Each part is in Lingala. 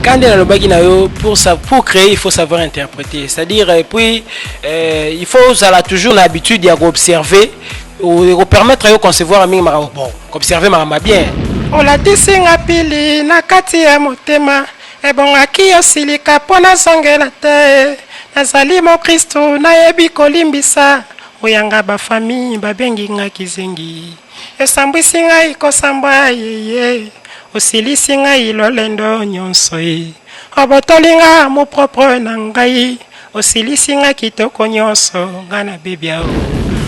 quand on a le bagage pour créer, il faut savoir interpréter. C'est-à-dire, puis, il faut toujours l'habitude d'observer ou permettre de concevoir bon, observer ma bien. On l'a tessinga pili na kati ya motema ebongaki yo silika pona songela te nazali mo Kristo nayebi kolimbisa oyanga ba famille babengi nga kizengi esambwisi ngai kosamba yeye osilisi ngai lolendo nyonso ye obotoli nga mo propre na ngai osilisi nga kitoko nyonso nga na bebia o.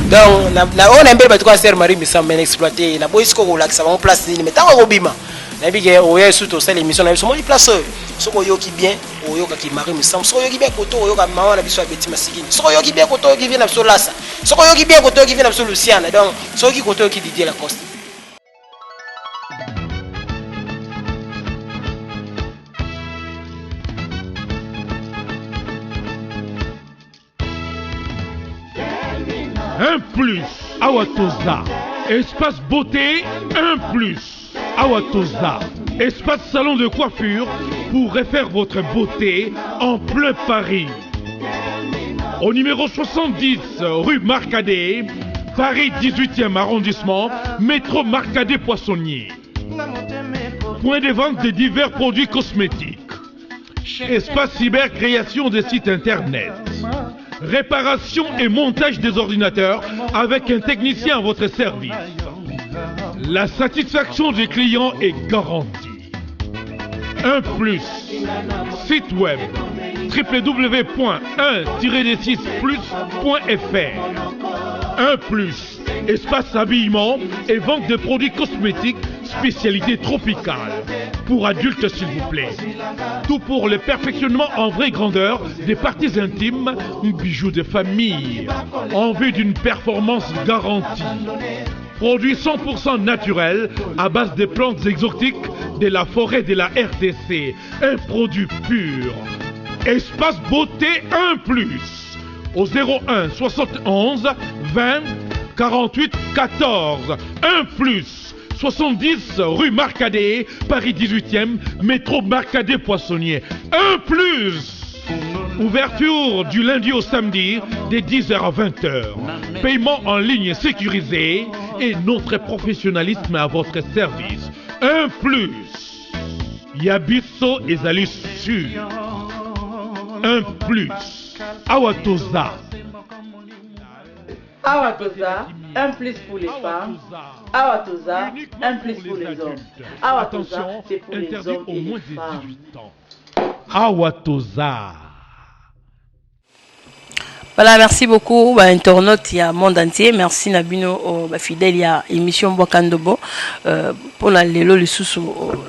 Donc, on a un peu de faire Marie Missa bien exploité. Na boy isko relax, ça va en place. Mais tant qu'on bima, na bige oye surtout ça l'émission na biso mo place. Soko yo ki bien, oyo ka ki Marie Missa. Soko yo ki bien koto oyo ka maman na biso abeti masikini. Soko yo ki bien koto ki vient na biso lasa. Soko yo ki bien koto ki vient na biso Luciana. Donc, soko ki koto ki Didier Lacoste. Un plus, Awatoza. Espace beauté, un plus, Awatoza. Espace salon de coiffure pour refaire votre beauté en plein Paris. Au numéro 70 rue Marcadet, Paris 18e arrondissement, métro Marcadet Poissonnier. Point de vente de divers produits cosmétiques. Espace cyber création des sites internet. Réparation et montage des ordinateurs avec un technicien à votre service. La satisfaction des clients est garantie. Un plus. Site web www.1-6plus.fr. Un plus. Espace habillement et vente de produits cosmétiques spécialité tropicale. Pour adultes s'il vous plaît. Tout pour le perfectionnement en vraie grandeur des parties intimes, bijoux de famille, en vue d'une performance garantie. Produit 100% naturel à base de plantes exotiques de la forêt de la RDC. Un produit pur. Espace beauté 1 plus. Au 01 71 20 48 14. 1 plus. 70 rue Marcadet, Paris 18e, métro Marcadet Poissonnier. Un plus. Ouverture du lundi au samedi, de 10h à 20h. Paiement en ligne sécurisé et notre professionnalisme à votre service. Un plus. Yabiso et Zalis Sûr. Un plus. Awatoza. Awatoza, un plus pour les femmes. Awatoza, un plus pour les hommes. Awatoza, c'est pour les hommes et les femmes. Awatoza. Voilà, merci beaucoup, internaute, il y a monde entier. Merci Nabino, fidèle, il y a émission Bokandobo. Pour la lelo, le sous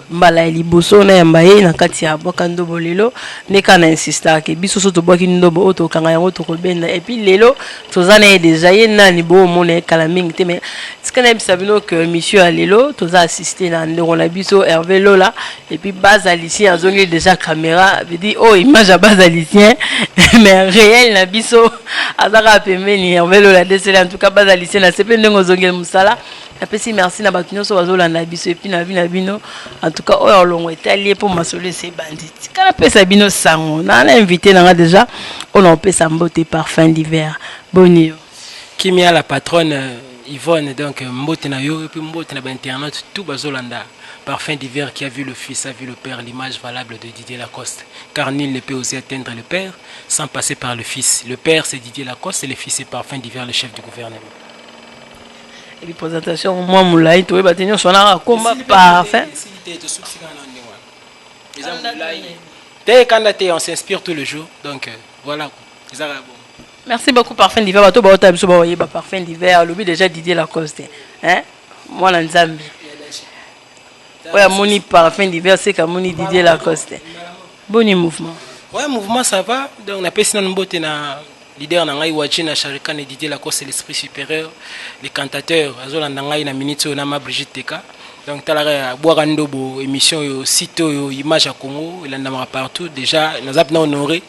mbala liboso na yambaye na kati ya Bokandobo lelo. Neka na insista ke biso soto Bokandobo oto kanga yango to kobenda. Et puis lelo, tozana déjà yena ni bo mone kalaming te mais skana bisabino que monsieur a lelo, toza assisté na ndeko na biso Hervé Lola et puis base Alicien azongi déjà caméra, veut dire oh image à base Alicien mais réel na biso azaka pembeni Hervé Lola décédé en tout cas base Alicien na sepe ndongo zongel musala. Merci merci na batunyo so bazolanda biso et puis na bino en tout cas oyo longo italien pour masolo ces bandits kana pesa bino sango na invité na déjà on en pesa mbote parfum d'hiver bonio Kimia la patronne Yvonne donc mbote na yo et puis mbote na internet tout bazolanda parfum d'hiver qui a vu le fils a vu le père l'image valable de Didier Lacoste car nul ne peut oser atteindre le père sans passer par le fils. Le père c'est Didier Lacoste et le fils c'est parfum d'hiver le chef du gouvernement. Et les présentations, moi, moulay, tu vois, tu as un combat parfait. On s'inspire tous les jours, donc voilà. Merci beaucoup, parfum d'hiver. Tu as parfum d'hiver, le déjà Didier Lacoste. Hein? Moi, la Nzambi. Oui, mon parfum d'hiver, c'est comme mon Didier Lacoste. Bon mouvement. Ouais, mouvement, ça va. Donc, on a passé dans le botte leader nangai wachina Sharikan et Didier Lacoste l'esprit supérieur les cantateurs azola nangai na minute na ma Brigitte Teka donc talara boire ndobo émission yo site yo image à Congo il en a partout déjà nous avons honoré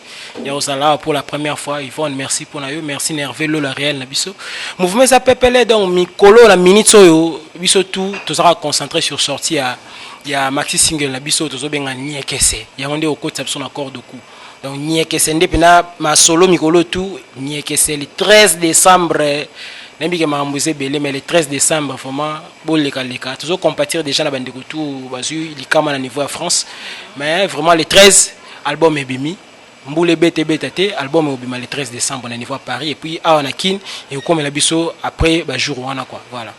ya osala pour la première fois Yvonne merci pour na yo merci Hervé Lola réel na biso mouvement ça pepele donc mikolo la minute yo biso tout sera concentré sur sortie à il y a maxi single na biso tozobenga Niekese yango nde okotisa biso na accord de coup donc Niekese nde pena ma solo mikolo tout Niekese le 13 décembre nembike makambo eza ebele mais le 13 décembre vraiment bolekaleka tozocompatir déjà na bandeko tout bazwi likama na niveau ya France mais vraiment le 13 album ebimi Mboule bete te album obima le 13 décembre na niveau à Paris et puis awa na kin et comme la biso après ba jour wana quoi voilà.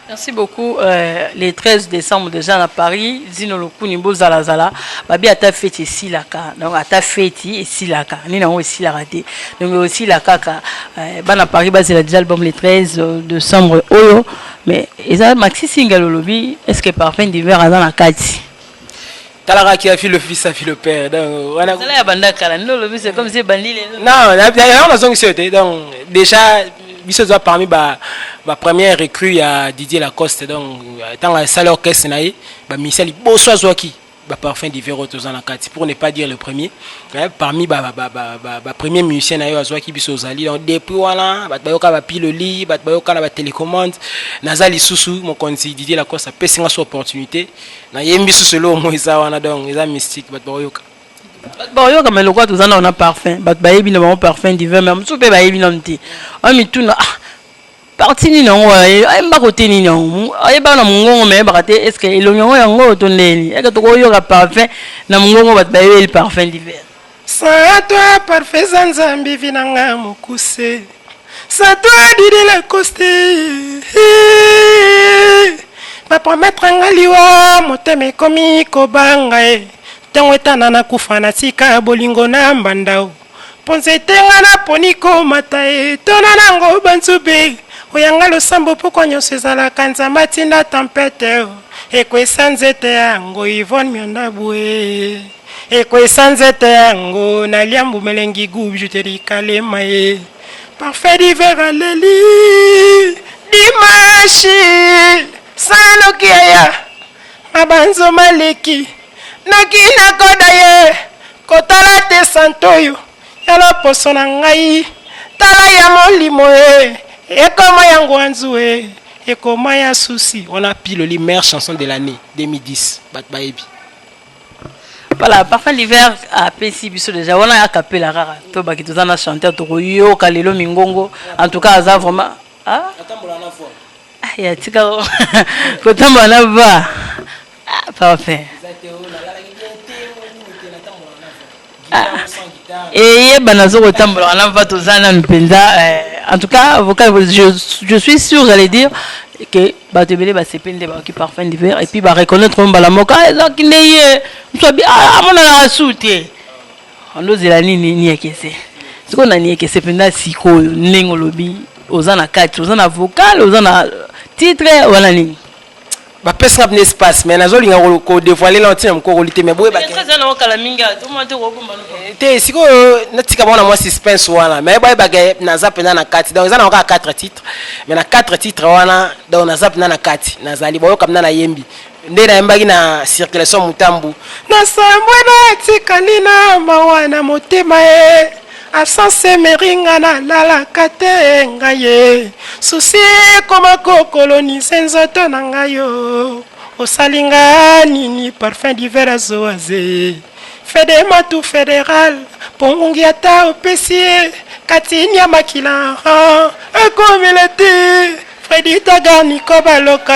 Merci beaucoup. Le 13 décembre déjà à Paris, Zino Lokuni Bozala Zala, Babi ata fête ici la ka. Donc ata fête ici la ka. Ni na aussi la raté. Donc aussi la kaka. Bana Paris bas c'est déjà album le 13 décembre Oyo. Mais eza maxi single lobby. Est-ce que parfum d'hiver dans la kati? Talara qui a fait le fils a fait le père. Donc on a la banda kala. Non lobby c'est comme si bandi les. Non, on a zongi c'était donc déjà biso doit parmi ba première recrue à Didier Lacoste donc dans la salle orchestre naï ba Michel Bosso Zwaki ba parfum d'hiver autour en kati pour ne pas dire le premier parmi ba premier musicien naï Zwaki biso zali donc depuis voilà ba yoka ba piloli ba yoka na ba télécommande nazali susu mon konzi Didier Lacoste a pesinga so opportunité na yembi susu lo mo isa wana donc isa mystique ba yoka bon yo comme le quoi tous on a parfum bat bayebi na parfum d'hiver même tout pe bayebi na mti on mi tout na parti ni non ay mba côté ni non ay ba na mungongo me ba te est-ce que elongo yango to ndeni e to ko yo ka parfum na mungongo bat bayebi parfum d'hiver sa toi parfait zanzambi vinanga mukuse sa toi Didier Lacoste ba promettre ngaliwa moteme komi kobanga tangwetana na kufana sika bolingo na mbandao ponze tenga na poniko matae tona nango banzube oyanga losambo poko nyonso ezalaka nzambe tinda tempete ekwesa nzete yango Yvonne Miondabwe ekwesa nzete yango na liambu melengi gu bijuteri kalema ye parfait d'hiver aleli dimashi sanoki aya mabanzo maleki nakina koda ye kotala te santoyo yala poso na ngai tala ya molimo ekoma yango anzu ekoma ya susi. On a pile les meilleures chansons de l'année 2010 bat baebi voilà parfum d'hiver à PC biso déjà on a capé la rara to ba ki tozana chanter to yo kalelo mingongo en tout cas ça vraiment ah atambola na voix ah ya tika ko tambola na voix ah parfait et banazo kotambola na va tozana mpenda en tout cas avocat je suis sûr j'allais dire que batebele ba sepende ba ki parfum d'hiver et puis ba reconnaître on bala moka eza kineye msobi amona na souté on ozela ni ekese siko na ni ekese penda siko nengo lobi ozana kati ozana vocal ozana titre wala nini ba pesa na espace mais nazolinga ko dévoiler l'antenne mko kolite mais boye ba très na okala minga to monte ko bomba te siko natika bona moi suspense wana mais boye ba naza pena na kati donc eza na 4 titres mais na 4 titres wana donc naza pena na kati nazali boyo kamna na yembi nde na yembaki na circulation mutambu na sambwe na tikali na mawana motema absence meringa na lala kate ngaye susi koma ko coloniser nzoto na ngayo osalinga nini parfum d'hiver azoaze fedema tout fédéral pongi ata opesie katini ya makila ekomilete Fredi Tagani kobaloka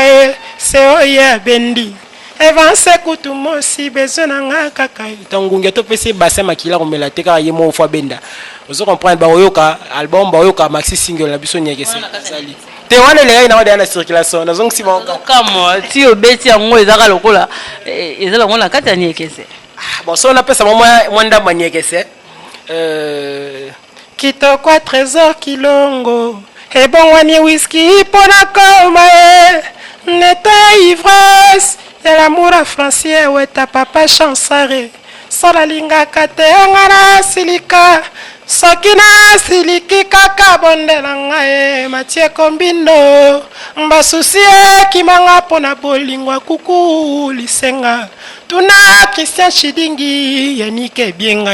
seoye bendi Evance kutu mosi bezona nga kakai tangungia to pese bassin makila komela te ka yemo fois benda ozo comprendre ba oyoka album ba oyoka maxi single na biso nyekese sali te wana le na wada na circulation na zongi sima kama ti obeti yango ezaka lokola ezala ngona kati nyekese bon so na pesa mwanda manyekese kitoko trésor kilongo e bon wani whisky pona koma neta ivresse et l'amour à français ouais ta papa chansare sola linga kate ngara silika sokina siliki kaka bondela ngae matie kombindo mbasusie kimanga pona bolingwa kuku lisenga tuna Christian Chidingi Yannick Bienga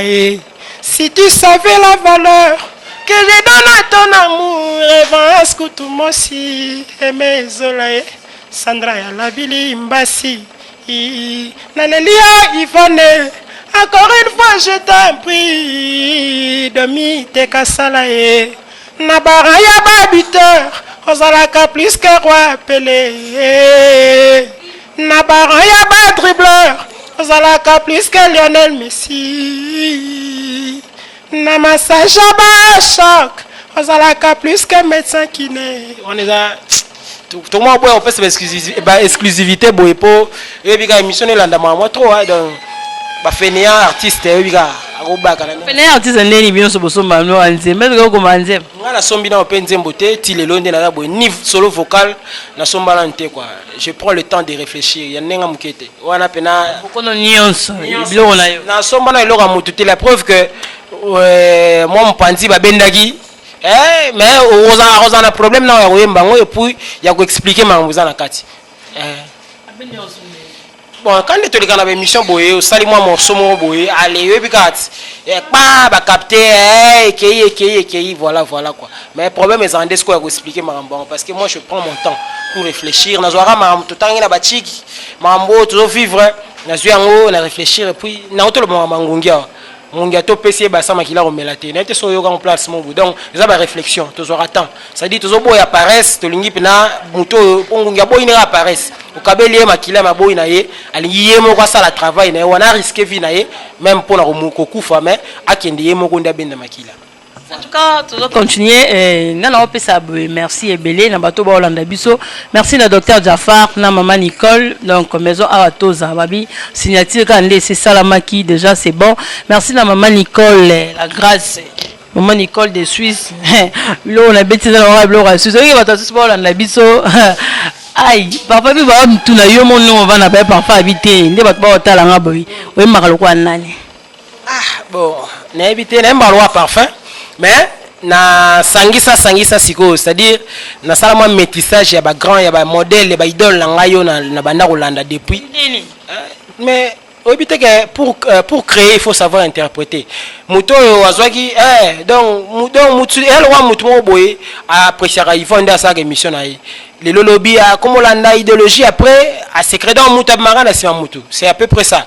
si tu savais la valeur que je donne à ton amour Evans Koutumosi Aimé Zolae Sandra ya la Bili Mbasi Nalélia Yvonne, encore une fois je t'en prie, demi te kasalae. Nabaraya babiteur, ozalaka plus que roi Pelé. Nabaraya ba dribbleur, ozalaka plus que Lionel Messi. Namassage ba choc, ozalaka plus que médecin kiné. On est là. Tout le monde on peut faire exclusivité pour et puis émission là dans moi trop donc ba fainéant artiste et puis arobaka na fainéant artiste ndeni bien so bosomba no anze mais ko komanze ngana sombi na openze mbote ti lelo ndena na bo ni solo vocal na somba na nte quoi je prends le temps de réfléchir ya nenga mukete wana pena kono nyonso bilo na yo na somba na eloko mutu te la preuve que moi mpanzi ba bendaki mais on a un problème na ya koyemba ngo et puis ya ko expliquer mambo za na kati bon quand tu regardes la émission boye au sali moi mon somo boye allez et puis kat pa ba capter ekei voilà quoi mais le problème est en desco ya ko expliquer mambo parce que moi je prends mon temps pour réfléchir na zoara mambo totangi na bachiki mambo to vivre na zuango na réfléchir et puis na otolo mangungia mon gâteau PC basa makila romelate na te so yoga en place mon donc ça ba réflexion to zora temps ça dit to zo boy apparaisse to lingi pena muto ongunga boy ne apparaisse o kabeli makila maboy na ye alingi ye moko sala travail na wana risque vie na ye même pour na kokufa mais akende ye moko nda benda makila. En tout cas, tu dois continuer. Merci Ebele, na bato ba Olanda biso. Merci na docteur Jafar, na maman Nicole, donc maison Aratoza, babi signature quand c'est Salamaki déjà c'est bon. Merci na maman Nicole, la grâce. Maman Nicole de Suisse. Là on a bêtise dans la blora Suisse. Oui, bato ba Olanda biso. Aïe, papa bi ba mtuna yo mon nom va na ba parfois habiter. Ndé bato ba otala nga boy. Oui makalo kwa nani. Ah bon, na habiter na mbalwa parfum. Mais na sangisa siko c'est-à-dire na salama métissage ya ba grand ya ba modèle ya ba idole na ngayo na banda Rolanda depuis mais obité que pour créer il faut savoir interpréter muto wazwaki donc mutu elle wa mutu mo boye apprécier Yvonne da sa émission na le lobby a comme Rolanda idéologie après a secret dans mutu mara na sima mutu c'est à peu près ça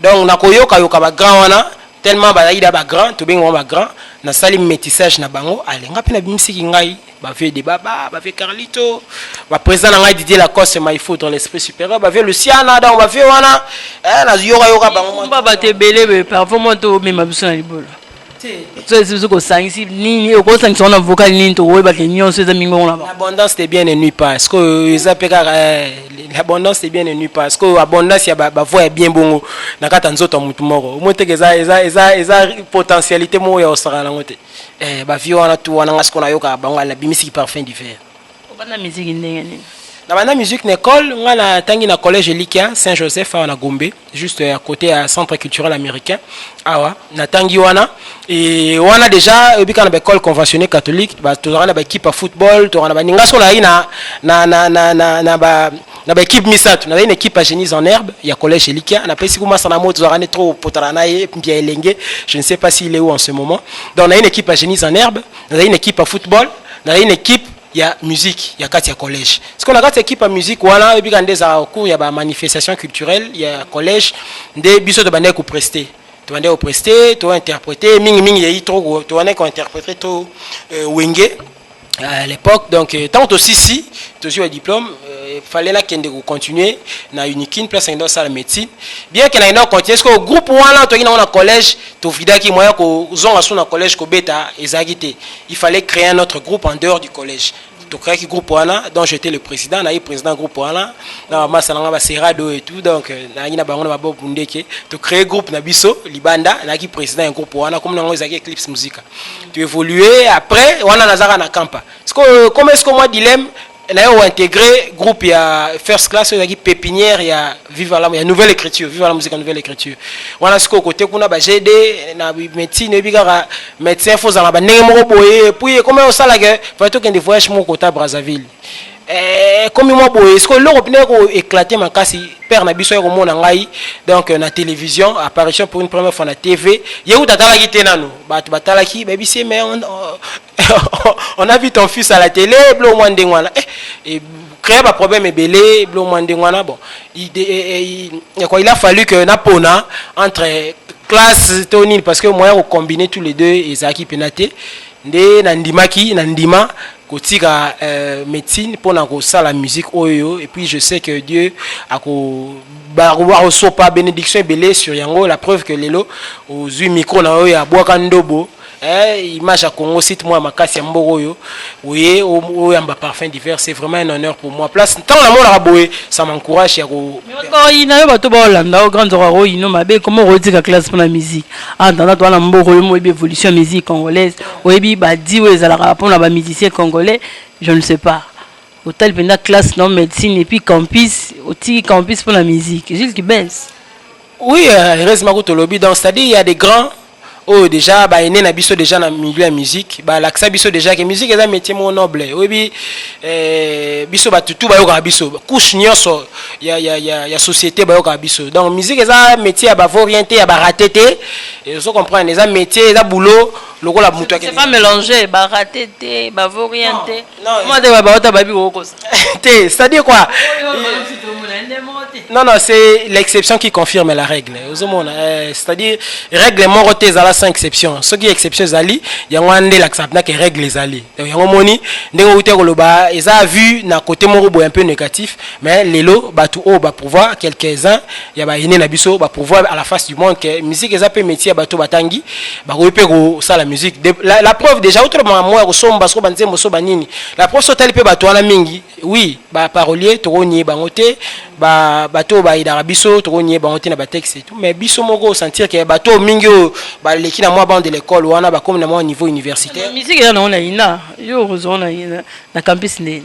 donc na koyoka yoka ba grand wana tellement bazaida ba grand to bengo ba grand na sali métissage na bango alenga pe na bimisiki ngai ba fait débat ba fait Carlito ba président na ngai Didier Lacoste ma il faut dans l'esprit supérieur ba fait Luciana donc ba fait wana na yoka bango ba te belé parfois to me mabiso na libolo c'est ko sangisi nini ko sangisi on vocal nini to we ba ke nyonso za mingo na ba l'abondance c'est bien et nuit pas est-ce que ça peut l'abondance c'est bien et nuit pas est-ce que abondance ya ba voix est bien bongo na kata nzoto mutu moko mo te ke eza potentialité mo ya osara na ngote ba vie wana tu wana ngasko na yoka bango la bimisi parfum d'hiver obana musique ndenge nini na bana musique na école ngana tangi na collège Likia Saint-Joseph à Gombe juste à côté à centre culturel américain awa na tangi wana et wana déjà bika na école conventionnelle catholique ba to na ba équipe à football to na ba ninga so na ba équipe misatu na une équipe à génie en herbe il y a collège Likia na pesi kuma sana moto zo trop potarana ye pia elenge je ne sais pas s'il est où en ce moment donc on a une équipe à génie en herbe on a une équipe à football on a une équipe il y a musique, il y a 4 collège. Ce qu'on a 4 équipes à musique, voilà, et puis quand des au cours il y a des manifestations culturelles, il y a collège, des biso de bandé ko prester. Tu bandé au prester, tu interpréter, ming il y a trop, tu bandé ko interpréter tout wenge à l'époque donc tant aussi si tu as un diplôme fallait là qu'il continuer na unique place dans salle médecine bien que na ino continuer parce que groupe wana to ina na collège to vidaki moya ko zonga suna collège ko beta ezagité il fallait créer un autre groupe en dehors du collège to créer un groupe wana dont j'étais le président na président groupe wana na masalanga ba serado et tout donc na ina bango na babo bundeke to créer groupe na biso libanda na ki président un groupe wana comme nango ezaki Eclipse Musica tu évoluer après wana nazara na campa parce que comme est-ce que moi dilemme là on intégré groupe il y a first class il y a pépinière il y a vive la nouvelle écriture vive la musique en nouvelle écriture wana ce côté kuna ba GD na médecine bigara médecin faut za ba ndenge moko boye puis comme on sala que faut to kende voyage mon côté Brazzaville comme moi boye est-ce que l'Europe n'est ko éclater makasi père na biso ko mona ngai donc na télévision apparition pour une première fois na TV yewu tatala ki nanu ba batala ki baby c'est mais on a vu ton fils à la télé blo moins ndengwana et créer un problème et belé bon il a fallu que napona entre classe tonine parce que moi on combiner tous les deux et Zaki Penate nde nandima kotika médecine pour la musique oyo et puis je sais que Dieu a reçoit pas bénédiction belé sur yango la preuve que lelo aux micro na oyo ya bwaka ndobo image à Congo cite moi makasi mbogoyo oui au yamba parfum divers c'est vraiment un honneur pour moi place tant la mona raboé ça m'encourage ya ko mais il na ba to ba Hollanda au grand roi ino mabe comment retika classe pour la musique en dans toi na mbogoyo mo évolution musique congolaise oyebi ba di we za la pour la musicien congolais je ne sais pas hôtel penda classe non médecine et puis campus au campus pour la musique Gilles qui baisse oui heureusement que lobby donc c'est-à-dire il y a des grands oh déjà bah ene na biso déjà na milieu de musique bah l'accès biso déjà que musique est un métier mon noble oui biso ba tout ba yoka biso couche nyonso ya société ba yoka biso donc musique est un métier ba orienté ya ba ratété et vous comprenez les métiers les boulot logo la muto c'est pas mélanger ba ratété ba orienté moi de ba ota ba bi ko ça c'est-à-dire quoi non c'est l'exception qui confirme la règle c'est-à-dire règle moroté za 5 exceptions ce qui est exception zali yango ande l'accepte que règle zali yango moni ndenge outé ko loba eza vu na côté moko boy un peu négatif mais lelo batu o ba pouvoir quelques-uns ya ba ine na biso ba pouvoir à la face du monde que musique eza pe métier batu batangi ba ko pe ko ça la musique la preuve déjà autrement moi ko somba so banze moso banini la preuve so tali pe batu wana mingi oui ba parolier to ronier bangote ba bato ba idara biso to ronier bangote na ba texte et tout mais biso moko sentir que bato mingi ba qui na moi bande de l'école ou on a comme na moi au niveau universitaire musique là on a ina yo raison na campus né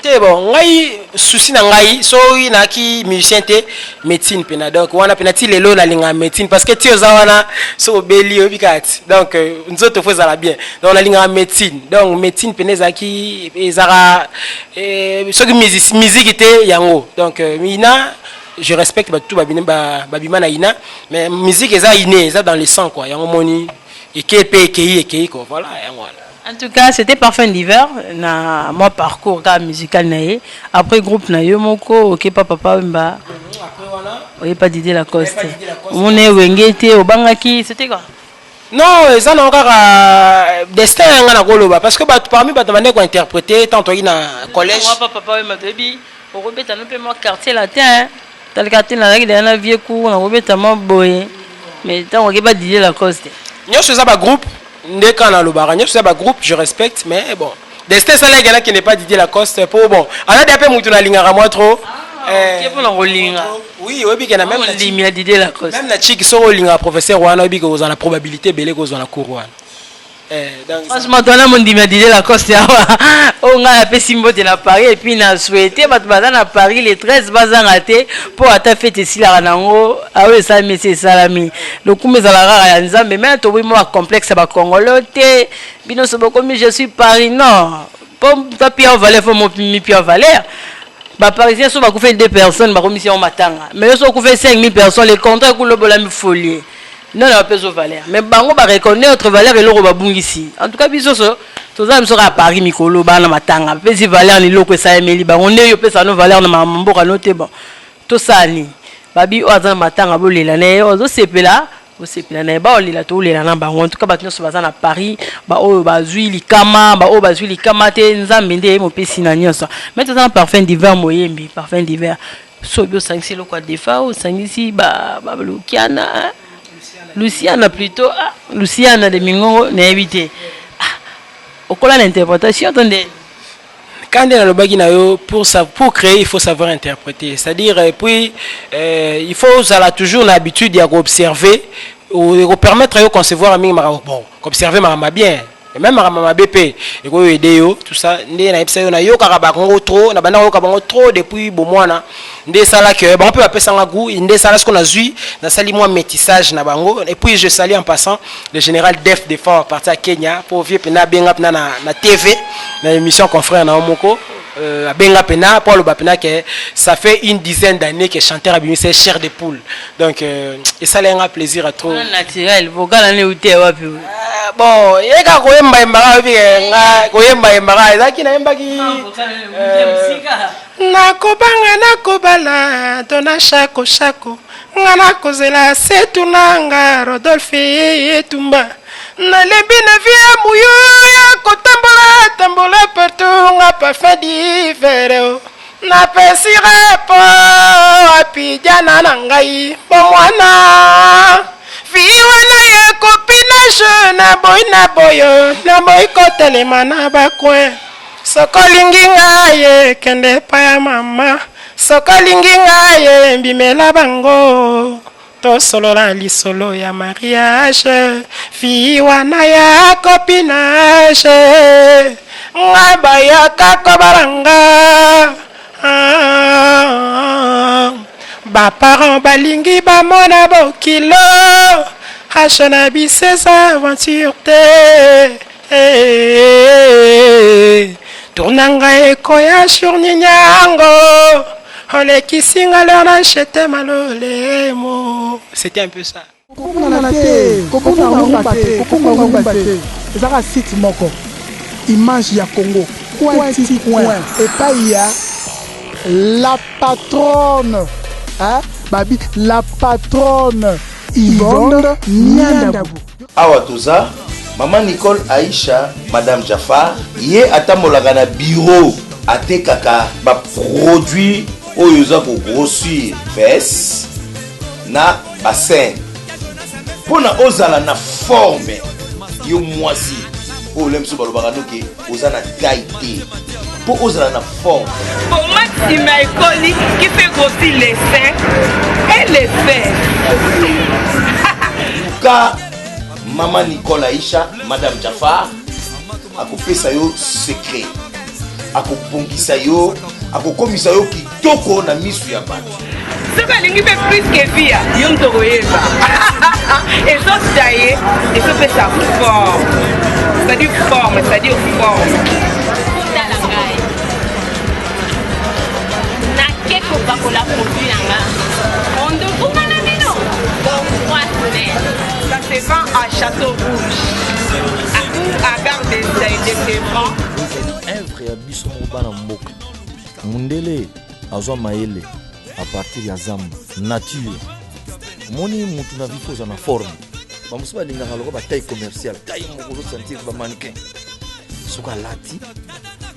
té bon ngai souci na ngai so ina ki musicien té médecine pena donc wana pena ti lelo na linga médecine parce que ti ozawana so beli obikati donc nzoto faut ça la bien donc na linga médecine donc médecine pena zaki ezara so ki musique était yango donc mina je respecte tout babima na ina mais musique eza iné eza dans le sang quoi yango moni et quoi voilà en tout cas c'était Parfum d'hiver na mon parcours musical naé après groupe na yo moko OK papa mba après voilà oui pas Didier Lacoste on est wengete obangaki c'était quoi non eza na kaka destin nga na koloba parce que parmi bato bande ko interpréter tant toi na collège moi papa mba debi au rebeta no pe mo quartier latin dans le quartier là il y a un vieux coup on rebeta mo boy mais tant on pas Didier Lacoste nyo ça ba groupe ndeka na lobara nyo ça ba groupe je respecte mais bon destin ça là qui n'est pas Didier Lacoste pour bon on a peu mutu na lingara moi trop qui pour l'enrolinga oui oui bien même na Didier Lacoste même na chiki so linga professeur wana bi ko za la probabilité belé ko za la cour wana franchement donna mon Didier Lacoste on a fait simbote na Paris et puis na souhaité bato bazana na Paris les 13 bazana raté pour ata fête ici la nango awe ça monsieur salami le kumbe za la rara ya nzambe mais to mo complexe ba congolais bino so boko je suis Paris non comme ta Pierre Valère faut mon Pierre Valère ba parisien so ba ko fait 2 personnes ba commission matanga mais so ko fait 5000 personnes les contrats ko lo bola mi folie non la peso valeur mais bango ba reconnaître valeur et loko ba bungisi en tout cas biso so toza mso à Paris mikolo bana matanga pesi valeur ni loko sa emeli bango ne yo pesa no valeur na mamboka no te bon to sani babi o azana matanga bolela ne ozo sepela o sepela na ba olela to olela na bango en tout cas batno so bazana Paris ba o bazui likama ba o bazui likama te nzambe nde mo pesi na nyonso mais toza Parfum d'hiver moyembi Parfum d'hiver so bio sangisi loko defa o sangisi ba Luciana Luciana plutôt Luciana de Mingo n'a évité au cours de l'interprétation attendez quand on a le bagui pour créer il faut savoir interpréter c'est-à-dire puis il faut ça toujours l'habitude d'observer ou permettre de concevoir un bon observer ma bien et même ma BP et quoi aider tout ça ndé na epsa yo na yo kaka bango trop na bana yo kaka bango trop depuis bon mois na ndé ça là que bon on peut appeler ça un goût ndé ça là ce qu'on a vu na sali moi métissage na bango et puis je salue en passant le général Def de Fort parti à Kenya pour vieux pena benga na TV na émission confrère na Omoko à benga pena pour le bapena que ça fait une dizaine d'années que chanteur abimi c'est chair de poule donc et ça là un plaisir à trop naturel vocal on est où t'es wapi bon yeka koyemba embaka nga koyemba embaka ezaki na yembaki nakobanga nakobala tona shako shako nga nakozela setu nanga Rodolphe Etumba nalembi na vie muyo ya kotambola tambola partout nga parfum d'hiver napesi repo apijana na ngai bomwana viwana ye kopinage na boy na boyo na boy kotelema na bakwe sokolingi ngai kende pa ya mama sokolingi ngai mbimela bango tosolola lisolo ya mariage viwana ya kopinage ngai bayaka kobalanga baparents balingi bamona bokilo hasha na bisesa aventure te tournanga ekoya sur ninyango olekisinga leur nachete malolemo. C'était un peu ça. ezaka site moko image ya Congo coin et pas il y a la patronne, hein? Babi, la patronne Yvonne Niandabu. Awatoza, maman Nicole Aïcha, madame Jafar, yé atamolaka na bureau, ate kaka ba produit oyoza ko grossir fesses na bassin. Pona ozala na forme yo mwasi. Oh lemso balobaka noke ozana taille. Pour oser la forme. Pour Maxime Ekoli qui fait grossir les seins et les fesses. Car maman Nicole Aïcha, madame Jafar, a coupé ça yo secret. A coupé ça yo, a coupé ça yo qui toko na misu ya bat. Ce que l'ingé fait plus que via, yon to royeba. Et ça taillé, et ça fait sa forme. C'est-à-dire forme, c'est-à-dire forme. bakola produit nanga on devons na mino ça se vend à Château Rouge à gare des Tévrans. œuvre ya biso mobana mboka mundele azwa mayele à partir ya zamba nature moni mutu na vifo za na forme bamusi balingaka loko ba taille commerciale taille mokolo sentir ba mannequin soka lati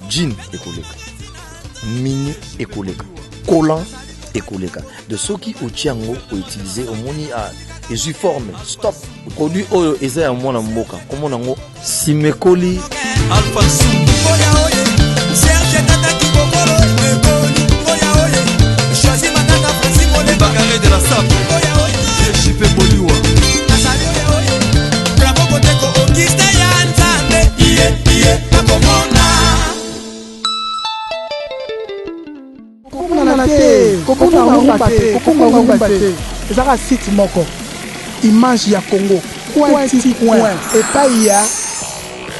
jean ekoleka mini ekoleka collant ekoleka de ceux qui otiango o utiliser au moni a forme stop produit oyo eza ya mwana mboka komo nango simekoli alpha oya oye Serge tata ki bokolo mekoli oya oye choisi matata principe le bagare de la sable oya oye je suis boliwa asali oya oye bravo koteko okiste ya nzambe iye bakomona ezaka site moko image ya Congo coin et pas il y a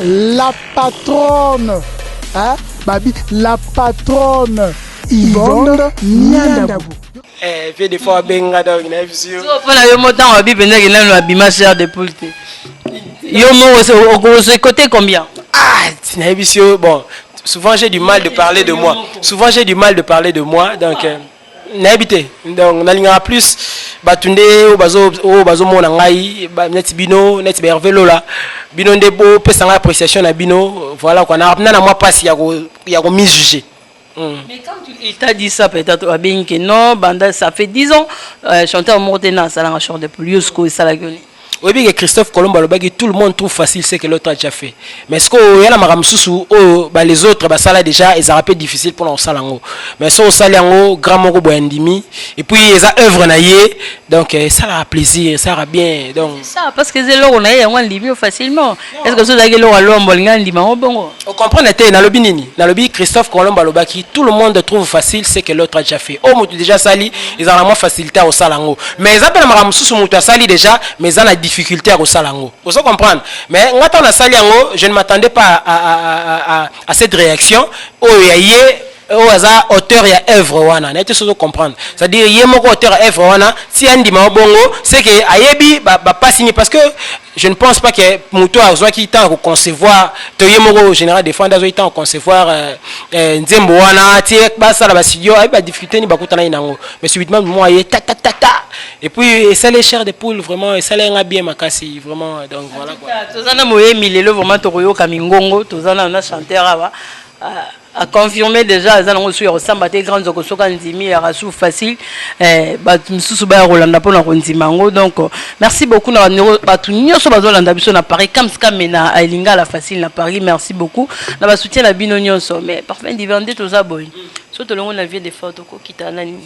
la patronne, hein? Babi, la patronne Yvonne Niandabu. Fait des fois benga donc na visio. So fa na yo motan wa bi pendant que na bima cher de poule. Yo mo au côté combien? Ah, na visio bon. Souvent j'ai du mal de parler de moi. Donc n'habité donc nalinga plus batunde o bazo mona ngai net bino net bervelo la bino ndebo pesa appréciation na bino voilà quoi na moi passe ya ko mijuger. Mais quand tu t'a dit ça peut-être à bien que non banda ça fait 10 ans chanteur Mortena ça la chanteur de Pliusco et ça la gueule. Oui, bien que Christophe Colombo, tout le monde trouve facile ce que l'autre a déjà fait. Mais ce qu'il y a là, les autres, ça là déjà, ils ont un peu difficile pour nous salango. Mais ça, ça là, grand moko boyandimi. Et puis ils ont œuvre naïe, donc ça a plaisir, ça a bien. Donc ça parce que c'est là on a un libio facilement. Est-ce que ça là que l'on a l'on lima bon? On comprend n'était na lobi nini, na lobi Christophe Colombo lobaki, tout le monde trouve facile ce que l'autre a déjà fait. Oh, mutu déjà sali, ils ont la moins facilité au salango. Mais ils appellent ma mususu mutu sali déjà, mais ils ont la difficulté à salango. Vous comprenez? Mais quand on a sali yango, je ne m'attendais pas à cette réaction. Oh yaye au hasard auteur ya œuvre wana na te comprendre c'est-à-dire yemoko auteur ya œuvre wana si andima bongo c'est que ayebi ba pas signé parce que je ne pense pas que muto azwa ki temps ko concevoir to yemoko général défendre azwa temps concevoir nzembo wana ti ba sala ba studio ay ba difficulté ni ba kutana inango mais subitement moi ye ta et puis ça les chairs de poule vraiment et ça les nga bien makasi vraiment donc voilà quoi tozana moyemi lelo vraiment tokoyo kamingongo tozana na chanteur aba a confirmé déjà ça non sur ressemble à grandes okosoka ndimi ya rasu facile ba msusu ba rolanda pona kondimango donc merci beaucoup na batu nyoso bazolanda biso na Paris comme na elinga la facile na Paris merci beaucoup na ba soutien na bino nyonso mais parfait divendé toza boy so to longo na vie de photo ko kitana ni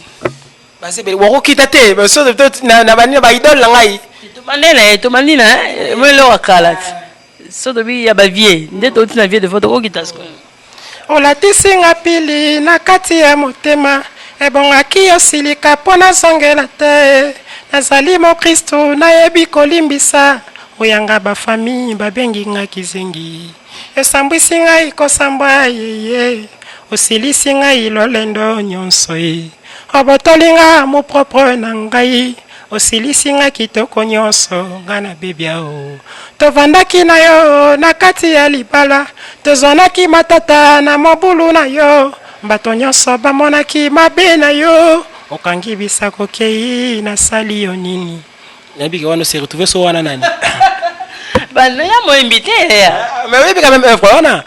ba se be wako kitate ba so na bani ba idole la ngai to manina mo lo wakala so to bi ya ba vie ndeto tina vie de photo ko kitasko olatisi nga pili na kati ya motema ebongaki yosilika mpo nazongela te nazali mokristo nayebi kolimbisa oyanga bafami babengi nga kizengi esambwisi ngai kosambwa yeye osilisi ngai lolendo nyonso ye obotoli nga mopropre na ngai osilisi nga kitoko nyonso nga na bebia o tovandaki na yo na kati ya libala tozwanaki matata na mobulu na yo bato nyonso bamonaki mabe na yo okangi bisako kei nasali yo nini nabiki wana se retrouver so wana nani bana ya mo invité mais oui quand même œuvre wana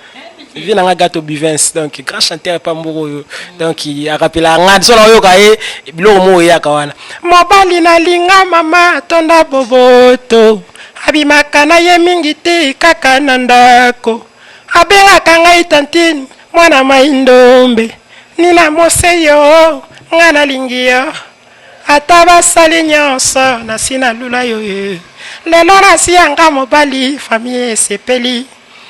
il vient en gâteau Bivens donc grand chanteur pas mboko donc il a rappelé nga so na yo kae biloko mo ya kawana mobali na linga mama tonda boboto abimaka na ye mingi te kaka na ndako abengaka ngai tantine mwana maindombe nina mose yo nga nalingi yo ata basali nyonso nasina lula yo ye lelo nasi yanga mobali famille esepeli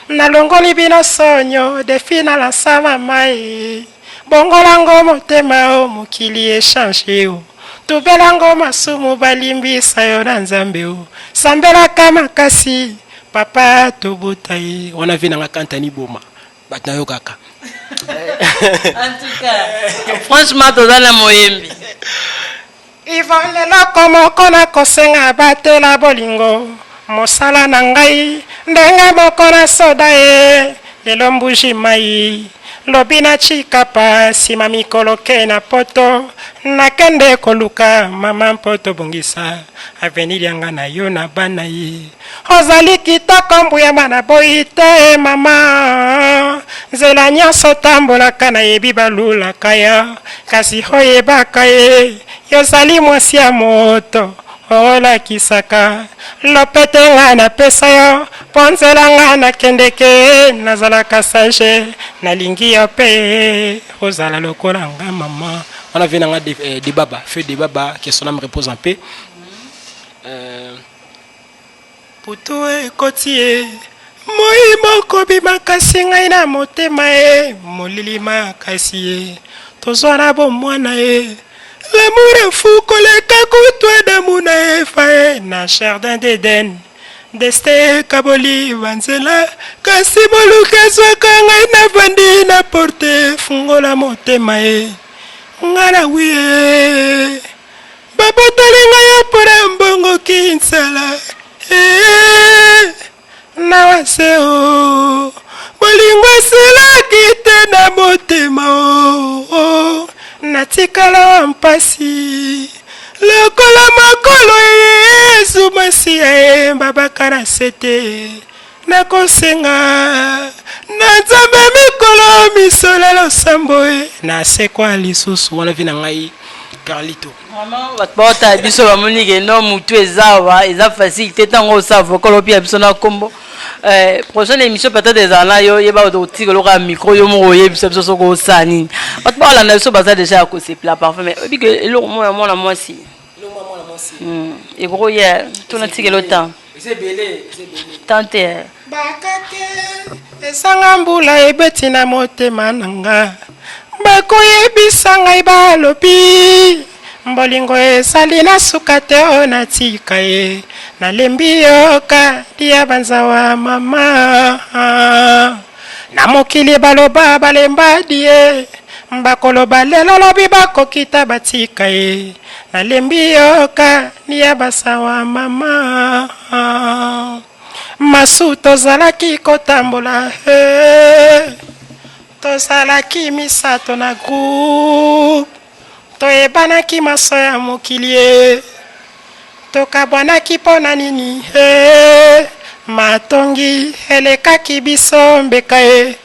nalongoli bino sonyo defi na lansa mama ye bongolango motema o mokili echange o tobelango masumu balimbisa yo na nzambe o sambelaka makasi papa tobota ye wana vi nanga kantani boma bato na yo kaka en tout cas franchement tozala moyembi ivon leloko moko na kosenga batela bolingo mosala na ngai ndenge moko na soda ye lelo mbuji mai lobi na chikapa nsima mikolo ke na poto nakende koluka mama mpo tobongisa avenir yanga na yo na bana ye ozali kitoko mbuyama na boyi te mama nzela nyonso tambolaka nayebi balulaka yo kasi oyebaka ye yozali mwasi ya moto olakisaka lopete nga napesa yo mpo nzela nga nakendeke nazalaka sage nalingi yo mpe ozala lokola nga mama wana vi nanga de baba feu de baba que son âme repose en paix putu ekoti ye moi moko bimaka ngai na motema ye molili makasi ye tozwana bomwana ye l'amour est fou koleka kutwa damu na efa na jardin d'Eden deste kaboli vanzela kasi moluka zwaka ngai na vandi na porte fungola motema ye ngala wiye babotali ngai ya mpona mbongo kinsala na wase o bolingo esilaki te na motema o natikala mpasi lokola makolo yesu masiya ye babaka na sete nakosenga na nzambe mikolo misolo losambo ye nasekwa lisusu wana vi na ngai Carlito vraiment bato baota biso bamoni ke no mutu eza facile te ntango osala vokolo pia biso na kombo prochaine émission peut-être ezala yo yeba otikoloka micro yo moko oyebisa biso soko osala nini bato baolanda biso baza déjà ya kosepela parfait mais oyebi ke eloko moko ya mwana mwasi ekoko ye tona tikelo temps temps te bakake esanga mbula ebeti na motema nanga bakoyebisa ngai balobi mbolingo ezali na suka te o natika ye nalembi yo kadi ya banzawa mama na mokili baloba balembadi ye bakoloba lelo lobi bakokita batika ye nalembi yoka ni ya basawa mama masu tozalaki kotambola tozalaki misato na groupe toyebanaki maso ya mokili ye tokabwanaki mpo na nini matongi elekaki biso mbeka ye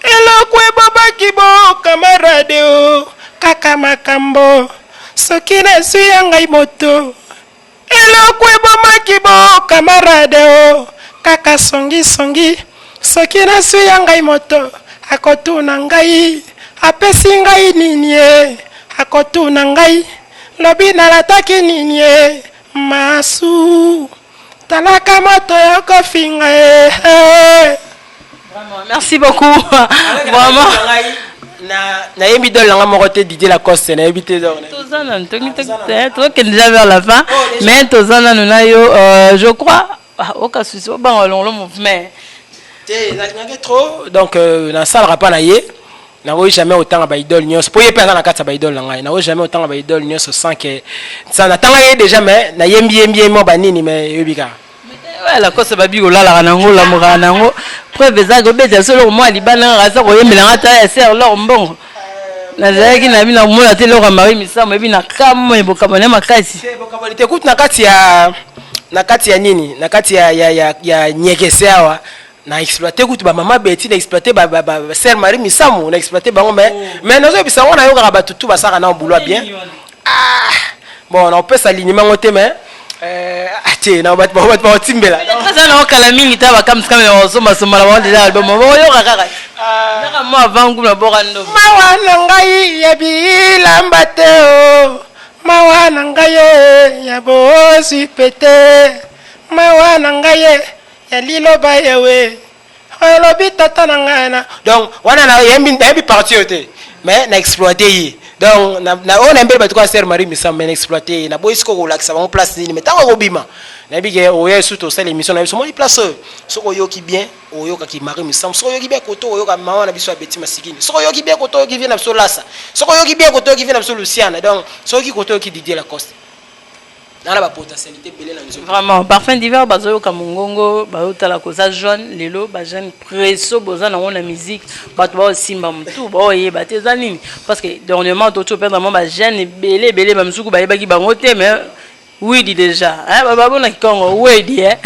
eloko ebobaki bo kamarade o kaka makambo soki nazwi ya ngai moto eloko ebomaki bo kamarade o kaka songisongi soki nazwi ya ngai moto akotuna ngai apesi ngai nini ye akotuna ngai lobi nalataki nini ye masu talaka moto yokofinga ye. Merci beaucoup. Vraiment. Na yebi dol langa moko te Didier Lacoste na yebi te dor. Tozana toi qui déjà vers la fin mais tozana nous na yo je crois aucun souci au ban long mouvement. Te na trop donc na salle pas na ye. Na wo jamais autant ba idole nyos. Po ye pesa na kata ba idole langa. Na wo jamais autant ba idole nyos sans que ça na tanga ye déjà mais na yembi mo ba nini mais yebika. Ouais, la cause babi olala nango la mora nango preuve za go beta solo moi libana raza ko yemela ngata ya ser lo mbongo na zaki na bina mola te lo ka mari misamo bina kamo eboka bana makasi eboka te écoute na kati ya nini na kati ya nyekesewa na exploiter kutu ba mama beti na exploiter ba ser mari misamo na exploiter bango mais nazo bisa wana yo ka ba tutu ba saka na boulot bien bon on peut s'alignement ngote mais ati na bat timbela ça na kala mingi ta ba kamska me osoma soma la wanda album mo yo kaka naka mo avangu na borando mawana ngai ya bilamba te o mawana ngai ya bosi pete mawana ngai ya liloba yewe olobi tata na ngana donc wana na yembi parti te mais na exploiter donc na on aime ba tukwa ser mari misam mais exploiter na boy siko relax ba place ni mais tango kobima na bige oye surtout ça l'émission na biso mo place soko yo ki bien oyo ka ki mari misam soko yo ki bien koto oyo ka maman na biso abeti masikini soko yo ki bien koto yo ki vient na biso lasa soko yo ki bien koto yo ki vient na biso Luciana donc soko ki koto yo ki Didier Lacoste dans la potentialité belé na nzo vraiment parfum d'hiver bazoyo ka mongongo bayotala koza jaune lelo ba jeune presso boza na na musique bato ba simba mtu ba yeba te za nini parce que dernièrement to perdre ba jeune belé ba msuku ba yeba ki bango te mais oui dit déjà hein ba bona kikongo oui dit hein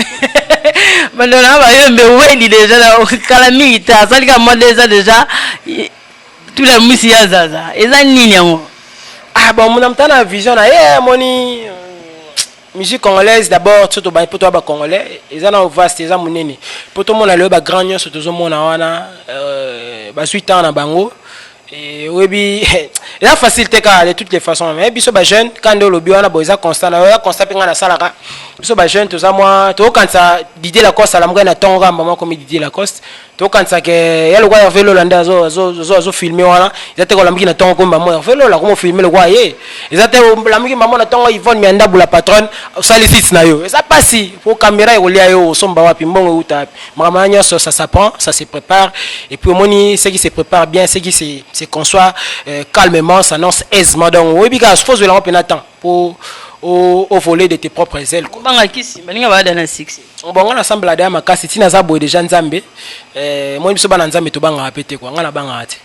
bandona ba yembe oui dit déjà la kala milita ça lika moi déjà tout la musique ya zaza eza nini yango bon mon amtana vision na moni musique congolaise d'abord surtout ba poto ba congolais ezana vaste eza munene poto mona le ba grand nyonso tozo mona wana ba 8 ans na bango et webi la facilité ka de toutes les façons mais biso ba jeune quand ndo lobi wana boza constant na constant pinga na salaka biso ba jeune toza moi to kanza Didier Lacoste la mgana tonga mama comme Didier Lacoste to kanza ke ya lo kwa velo landa zo filmer wana izate ko lamiki na tonga ko mama velo la comme filmer le kwa ye izate lamiki mama na tonga Yvonne Mianda bula patronne salicite na yo ça passe pour caméra et olia yo somba wapi mbongo uta mama nyonso ça s'apprend ça se prépare et puis moni ce qui se prépare bien ce qui se conçoit calmement s'annonce aisément donc oui parce que faut le remplir temps pour au voler de tes propres ailes banga kisi baninga ba dana 6 on banga ensemble la dama makasi tina za boy déjà nzambe moi biso bana nzambe to banga apete quoi ngana banga ati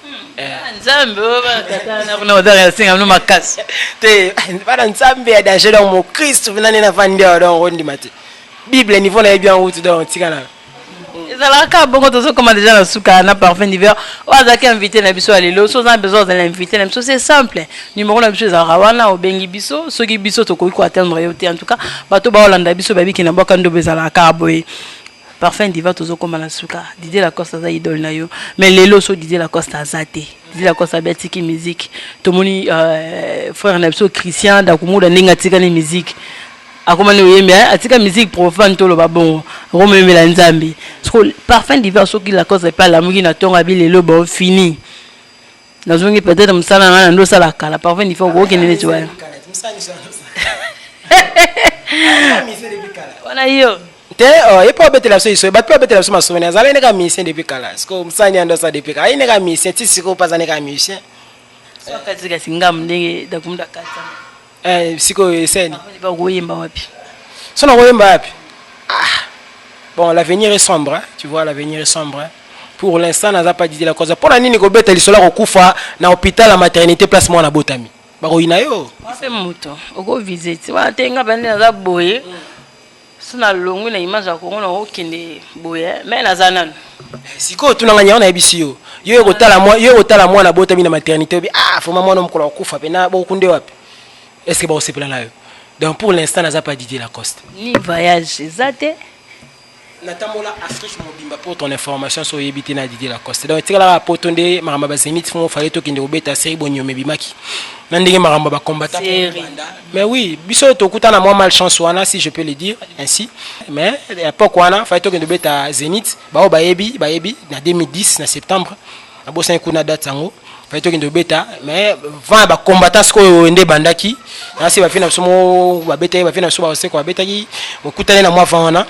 nzambe ba tata na kuna odara singa no makasi te bana nzambe ya danger donc mon Christ venane na vandia donc on dit mate bible niveau na bien route donc tikana ezalaka bongo tozo comme déjà na suka na parfum d'hiver ozaki invité na biso alelo so za besoin de l'inviter na biso c'est simple numéro na biso za rawana obengi biso soki biso to ko atteindre yo te en tout cas bato ba olanda biso babiki na boka ndo bezalaka boy parfum d'hiver tozo comme na suka Didier Lacoste za idole na yo mais lelo so Didier Lacoste azate Didier Lacoste abetiki musique to moni frère na biso Christian da kumuda ninga tika ni musique akomani oyembe atika musique profane to lo babongo romemela nzambe parce que parfum d'hiver soki la cause pas la mugi na tonga bilelo ba fini nazongi peut-être msala na ndo sala kala parfum d'hiver ko kenene tu vois wana hiyo te et pas betela so iso bat pas betela so masomene azala ne ka musicien depuis kala parce que msani ando sa depuis kala ine ka musicien ti siko pas ane ka musicien so katika singa mndenge dakumda kata siko eseni ba koyemba wapi sona koyemba wapi bon l'avenir est sombre hein? Tu vois l'avenir est sombre hein? Pour l'instant n'a pas dit la cause pour la nini ko beta lisola ko kufa na hôpital la maternité place moi na botami ba ko ina yo c'est moto oko visite wa tenga bande na boye sona longu na image ya kongo na okende boye mais na zanana siko tunanga nyana ebisi yo yo kotala moi na botami na maternité bi faut maman no mkola kufa pe na bo kunde wapi est-ce que ba osepela na yo donc pour l'instant n'a pas dit la cause ni voyage zate Natamola Afrique mobimba pour ton information sur Yebiti na Didier Lacoste. Donc tu la potonde maramba ba zenit font fallait to kinde obeta série bonyo mebimaki. Nandenge maramba ba combattant. Mais oui, biso to kutana moi malchance wana si je peux le dire ainsi. Mais à l'époque wana fallait to kinde obeta Zénith ba yebi na 2010 na septembre. Na bossa kuna date sango. Fallait to kinde obeta mais va ba combattant ce ko ende bandaki. Na si ba fina somo ba beta ba fina so ba ko beta ki okutana na moi wana.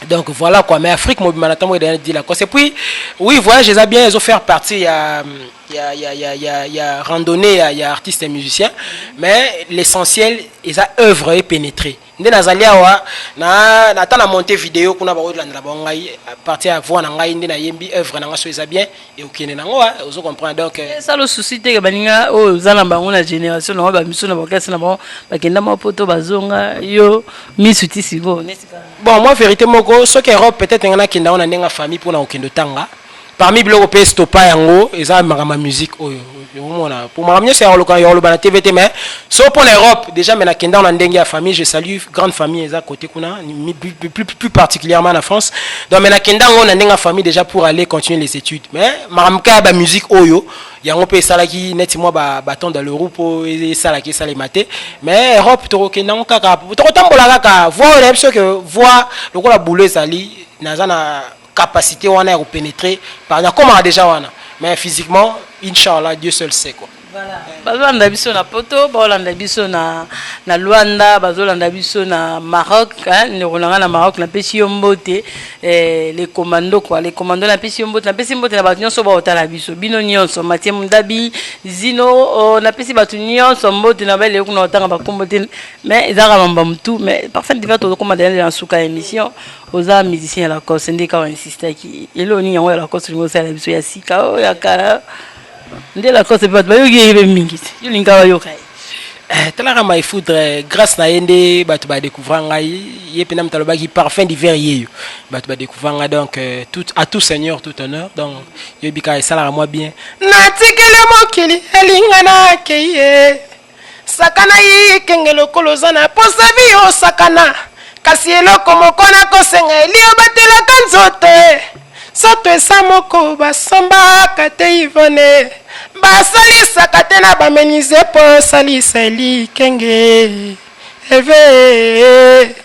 Donc voilà quoi, mais Afrique mobile maintenant dit la cause. Et puis oui, voyage les a bien, ils ont fait partie il y a randonnée, il y a artistes et musiciens, mais l'essentiel ils a œuvre et pénétré. Ndé nazalia wa na ta na monter vidéo kuna ba odla na bangai partie à voir na ngai ndé na yembi œuvre na ngaso ils a bien et okene na ngoa, vous comprenez donc ça le souci te baninga o zana bango na génération na ba miso na ba kasa na ba kenda ma poto bazonga yo misuti sigo. Bon, moi, vérité, moko, ce qui est Europe, peut-être, on a qui n'a une famille pour nous de tanga. Parmi les Européens, c'est pas yango, et ça, ma musique, pour ma musique, c'est le TVT, mais sauf pour l'Europe, déjà, mais on a une famille, je salue, grande famille, et côté plus particulièrement en France. Donc, mais on a une famille déjà pour aller continuer les études. Mais ma musique, oyo. Yango pe salaki neti moi baton dans l'Europe et salaki ça les maté mais Europe to kenda kaka to tambola kaka voir les que voir le ko la boule sali na capacité wana à pénétrer par comment déjà wana mais physiquement inchallah Dieu seul sait quoi. Voilà. Bazolanda biso na poto, bazolanda biso na Luanda, bazolanda biso na Maroc, hein, le rolanga na Maroc na pesi yombote les commandos quoi, les commandos na pesi yombote na batu nyonso ba otala biso. Bino nyonso Mathieu Mundabi, Zino na pesi batu nyonso mbote na bele kuna otanga ba kombote mais ezaka mamba mtu mais parfois divers to komanda na suka émission oza musicien la cause ndika wa insister ki eloni yango la cause ngo sala biso ya sika o ya kara ndé la cause pas ba yogi mingi yo linga wa yokai tala ma ifoudre grâce na yende batu ba découvrir ngai yepena mtaloba ki parfum d'hiver yeyo batu ba découvrir donc tout à tout seigneur tout honneur donc yebika esala moi bien natikele mokili elinga na keye sakana yi kengelo kolozana posavi o sakana kasi eloko moko na kosenga elio batelaka nzoto soto esa moko basombaka te ivone basalisaka te na bamenize po salisa elikenge eve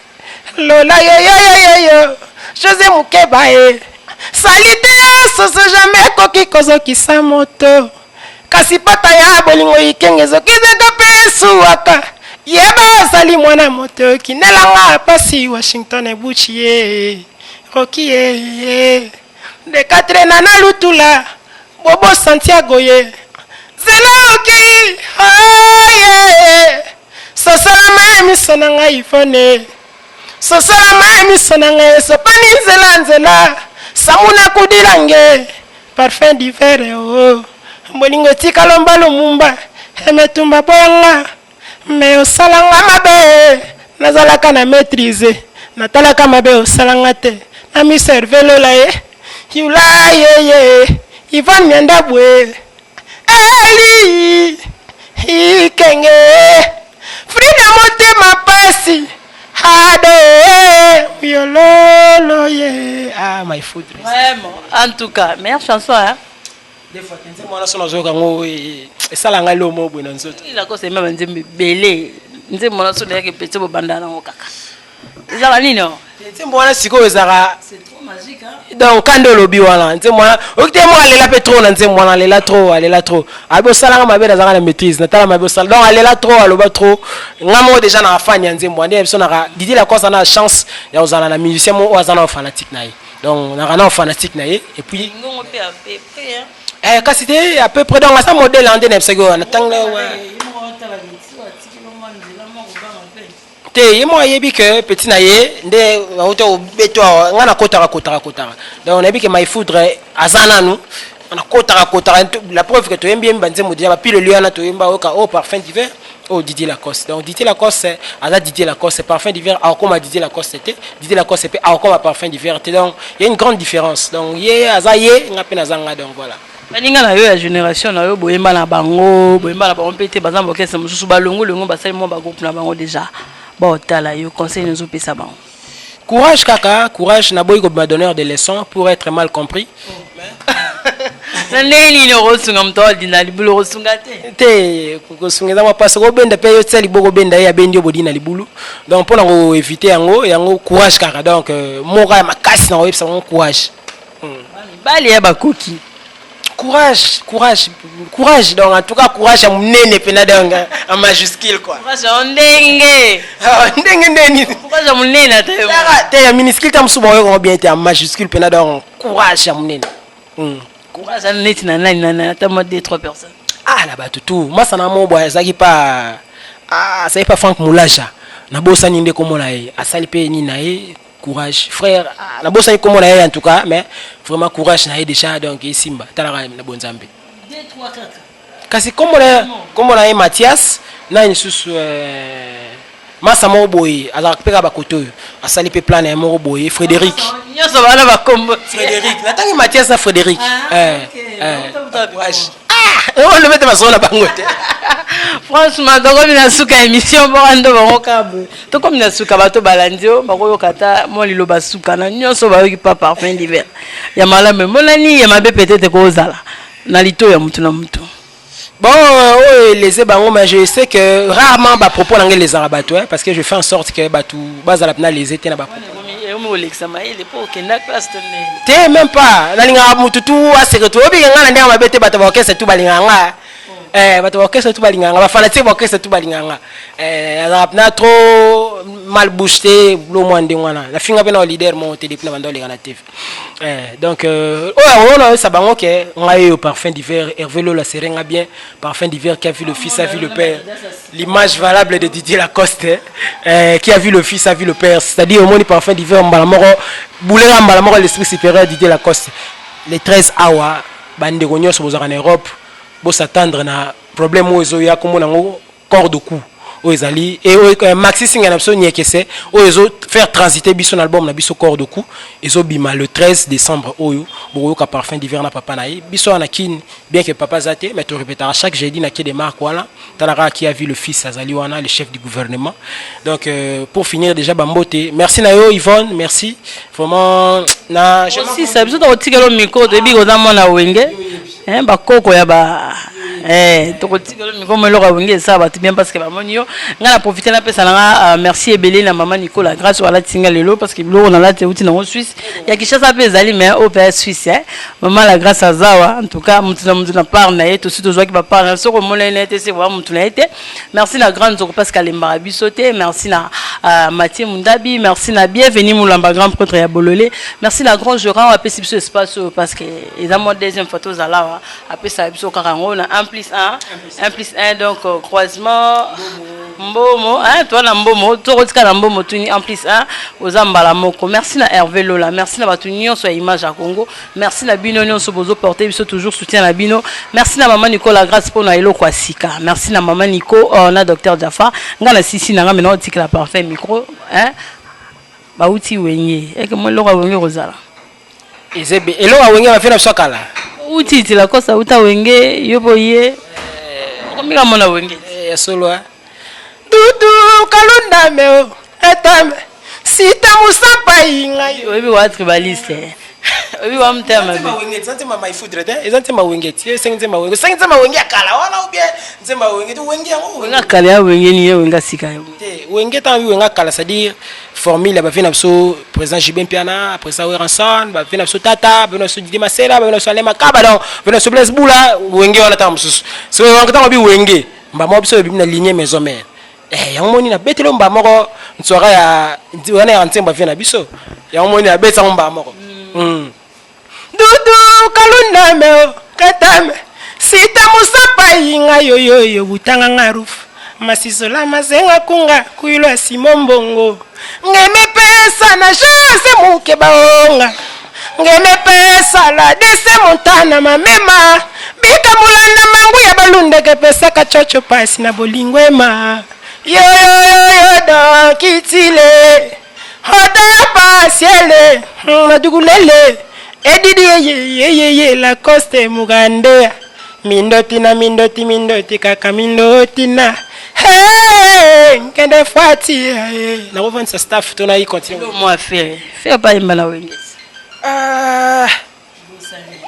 lola yoyoyoyoyo José Mukeba e sali te soso jamais koki kozokisa moto kasi pata ya bolingo ikenge ezokizaka mpe esuwaka yeba azali mwana moto kinelanga pasi Washington ebuchi ye roki ye de quatre nana lutula bobo Santiago ye zela okei aye sosala miso na ngai ifone sosala miso na ngai sopani nzela samuna kudilange parfum d'hiver o bolingo tika lomba lumumba emetumba boyanga me osalanga mabe nazalaka na maîtriser natalaka mabe osalanga te na mi servelola ye yula ye Ivan Miandabwe Eli Ikenge Frida motema pasi Hade Yololo ye my food vraiment en tout cas meilleure chanson hein des fois quand moi na sona zoka ngo esala ngai lo mo bwena nzoto il a cause même nzembe belé nzembe na sona yake petit bo bandana ngo kaka ezala nini no nzembe wana siko ezara c'est trop magique hein donc quand lobi wana nzembe wana okite mo alela petro na nzembe wana alela trop abi osala mabe na zanga na maîtrise na tala mabe osala donc alela trop aloba trop ngamo déjà na afanya nzembe wana biso na Didier Lacoste na chance ya ozana na musicien mo ozana fanatique na ye donc na rana fanatique na ye et puis ngongo pe à peu près kasi c'était à peu près donc ça modèle en dene psego na tanga te yemo yebi que petit na ye nde auto beto ngana kotara donc on a vu que my foudre azana nous on a kotara la preuve que tu aimes bien banzemo déjà puis le lieu na to yemba au parfum d'hiver au Didier Lacoste. Donc Didier Lacoste à Didier Lacoste parfum d'hiver à comme Didier Lacoste c'était Didier Lacoste c'est à comme parfum d'hiver. Donc il y a une grande différence. Donc yé azaye ngapena zanga donc voilà. baninga na yo ya génération na yo boyemba na bango pete bazambo kesa mususu balongo basali mo ba groupe na bango déjà bon tala yo conseil nous pesa bango courage kaka courage na boy ko donneur de leçons pour être mal compris nani no rosunga mtodi na libulu rosunga te ko sunga ma passe ko benda pe yo tsali boko benda ya bendi obodi na libulu donc pour ngo éviter yango courage kaka donc moka makasi na websa courage bali ya bakoki courage donc en tout cas courage à munene pena donc en majuscule quoi courage ndenge courage munene te ya minuscule tam suba yo bien te en majuscule pena donc courage à munene courage à net na ta mode de 3 personnes la batutu moi ça na mo boya zaki pas ça pas Franck Moulaja na bossa ni ndeko mona ye asali pe ni na ye courage frère na bossa ni komo na ye en tout cas mais vraiment courage na ye déjà donc Simba talaka na bonzambe 2 3 4 kasi komo na ye Mathias na ni susu masa mo boy azaka peka bakoto asali pe plan na mo boy Frédéric nyoso bana ba kombo Frédéric natangi Mathias na Frédéric on le met ma zone bango te franchement donc mina suka émission borando bango kabe to comme na suka bato balandio bako yokata mo lilo basuka na nyoso ba yoki pas parfum d'hiver ya malame monani ya mabe peut-être ko zala na lito ya mutu na mutu bon les bango mais je sais que rarement ba propos l'anglais les arabato parce que je fais en sorte que batu bazala pna les étés na ba te même pas nalinga mutu tu asereto obi ngana ndanga mabete bato ba orchestre tu balinganga bato ba orchestre tu balinganga ba fanatique ba orchestre tu balinganga na trop mal boosté lo mwande wana la finga pena leader mon télé pena bando les na TV donc on a ça bango que ngai au parfum d'hiver Hervé Lo la serenga bien parfum d'hiver qui a vu le fils a vu le père l'image valable de Didier Lacoste qui a vu le fils a vu le père c'est-à-dire au monde parfum d'hiver mbalamoro boulera mbalamoro l'esprit supérieur Didier Lacoste les 13 awa bande gonyo so bozaka en Europe bo s'attendre na problème ozo ya komona ngo corps de cou ezali et maxi singa na biso nyekese ozo faire transiter biso album na biso corps de cou ezo bima le 13 décembre oyo boyoka parfum d'hiver na papa na biso na kin bien que papa zate mais tu répétera chaque jeudi na des marques voilà tanara qui a vu le fils azali wana le chef du gouvernement donc pour finir déjà bambote merci na yo Yvonne merci vraiment na je aussi ça biso to tikelo micro de bigo za mona wenge bakoko ya ba to tikelo micro mo loka wenge ça ba bien parce que ba monio ngana profiter na pesa na merci ebele na maman Nicolas grâce à la tinga lelo parce que bilo na la te uti na Suisse ya kishasa pe zali mais au pays Suisse maman la grâce à Zawa en tout cas mutu na part na yeto surtout zo ki ba part na soko mo na été c'est vraiment mutu na été merci na grande zoko parce qu'elle m'a bisoté merci na Mathieu Mundabi merci na bienvenue mulamba grand prêtre ya Bololé merci la grande gérant a pesi biso espace parce que ils ont mon deuxième photo zala après ça biso karango na 1+1 donc croisement Mbomo toi na Mbomo to rotika na Mbomo tuni en plus ozambala moko merci na Hervé Lola merci na batu nyonso ya image à Congo merci na bino nyonso bozo porter biso toujours soutien na bino merci na maman Nico la grâce pour na eloko asika merci na maman Nico na docteur Jaffa ngana sisi na ngame na tika la parfait micro ba uti wenye eke mo eloko wenye rozala ezebe eloko wenye ba fena sokala uti tila kosa uta wenge yoboye komika mona wenge solo Dudu kalunda meo etame sita musapa ingai obi wa tribaliste obi wa mtema be nzema my food rede ezanzema wengeti sengzema wenge akala wana ubie nzema wengeti wenge yango wenga kala ya wenge ni wenga sika yo te wenge tan wenga kala c'est-à-dire formule ba vina so président Jibin Piana président Weranson ba vina so tata ba vina so Didi Masela ba vina so Lema Kaba donc vina so Blaise Bula wenge wana tan mususu so wanga tan obi wenge mba mo biso bibina ligne maison mère yango moni na betelo mba moko ntswara ya wana ya ntemba vina biso yango moni na betsa mba moko Dudu kalunda meo katame sita musapa yinga yoyo butanga ngarufu masisola mazenga kunga kuilo simombongo ngeme pesa na jose muke baonga ngeme pesa la dese montana mamema bika mulanda mangu ya balunda ke pesa kachocho pasi na bolingwema yo do kitile hoda pasiele madugulele edidi ye la coste mugande mindoti kaka mindoti na hey kende fati na revenir sa staff tona yi continue moi faire pas imala wengi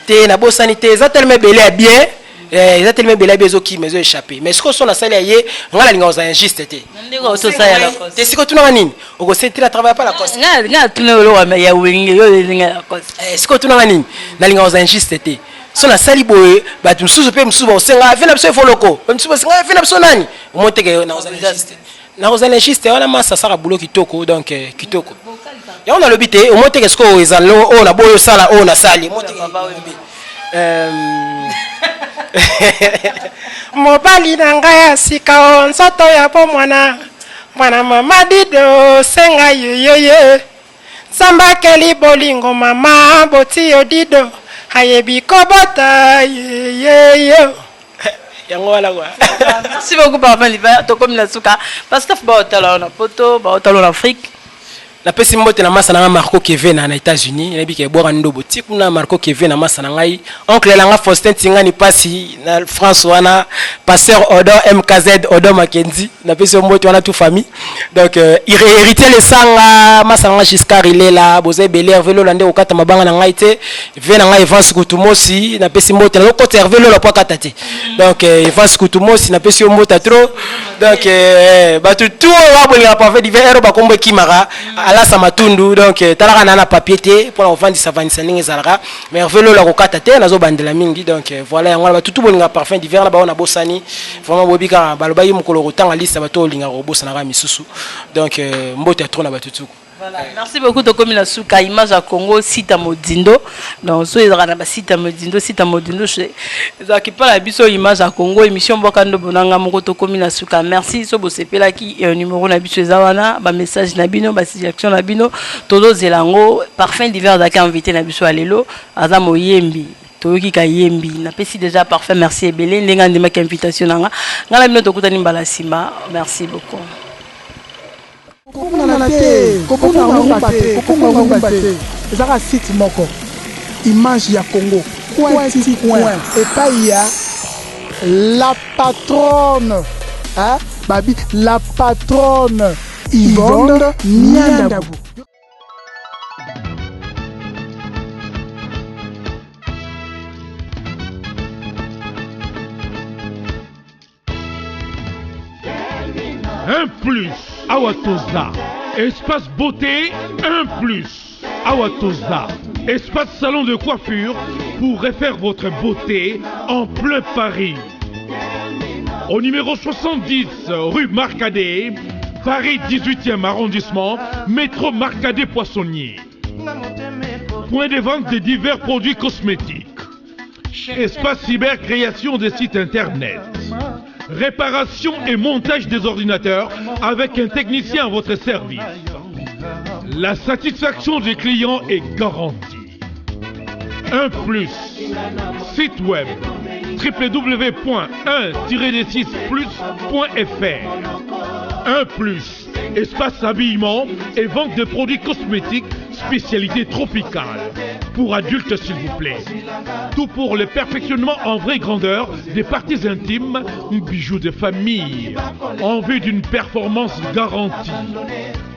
te na bosanité za tellement belé bien za tellement belé bezo ki mezo échapper mais ce qu'on son asali ye ngala linga oza injuste te ndeko to sa ya la cause te siko tuna nini oko sentir travailler pas la cause nga tuna lo wa ya wengi yo linga la cause siko tuna nini na linga oza injuste te son asali boye ba tumsusu pe msuba osenga vena biso foloko msuba senga vena biso nani omoteke na oza injuste na oza injuste wana masa saka boulot kitoko donc kitoko ya on a le bité omoteke sko ezalo o na boyo sala o na sali omoteke mobali na ngai ya sika nzoto ya bomwana mwana mama dido senga yoyoye sambakeli bolingo mama boti yo dido ayebi kobota yeyeyo yango wala kwa merci beaucoup papa liba to comme la suka parce que ba otala na poto ba otala na Afrique na pesi mbote na masa na Marco Kevin na États-Unis na bike boka ndobo tiku na Marco Kevin na masa na ngai oncle la nga Faustin Tingani pasi na France wana pasteur Odo MKZ Odo Mackenzie na pesi mbote wana tout famille donc hériter les sanga masa na Giscard il est là bozé Belair velo lande okata mabanga na ngai te vena ngai Evans Kutumosi na pesi mbote na ko velo la poka tate donc Evans Kutumosi na pesi mbote trop donc ba tout wa bolinga parfait divers ba kombo kimara ala samatundu donc talaka na papier te pour la vendre sa vanisa ningi zalaka mais velo la kokata te nazo bandela mingi donc voilà yango ba tout bolinga parfum d'hiver na ba on a bosani vraiment bobika baloba yi mukolo kotanga liste ba to linga robosana ka misusu donc mbote trop na ba tutuko. Voilà, merci beaucoup de comme la souka image à Congo site à Modindo donc so ezaka na ba site à Modindo c'est ça qui parle la biso image à Congo émission bokando bonanga moko to comme la souka merci so bo sepela ki numéro na biso ezawana ba message na bino ba suggestion na bino todo zelango parfum d'hiver daka invité na biso alelo aza moyembi toyoki ka yembi na pesi déjà parfait merci ebele ndenga ndema ka invitation nanga ngala bino tokutani mbala sima merci beaucoup. ezaka site moko image ya Congo coin epai ya la patronne babi la patronne Yvonne Niandabu. Un plus, Awatoza. Espace beauté, un plus, Awatoza. Espace salon de coiffure pour refaire votre beauté en plein Paris. Au numéro 70, rue Marcadet, Paris 18e arrondissement, métro Marcadet-Poissonnier. Point de vente de divers produits cosmétiques. Espace cyber création des sites internet. Réparation et montage des ordinateurs avec un technicien à votre service. La satisfaction des clients est garantie. Un plus. Site web www.1-6plus.fr. Un plus. Espace habillement et vente de produits cosmétiques spécialité tropicale. Pour adultes s'il vous plaît. Tout pour le perfectionnement en vraie grandeur des parties intimes, bijoux de famille, en vue d'une performance garantie.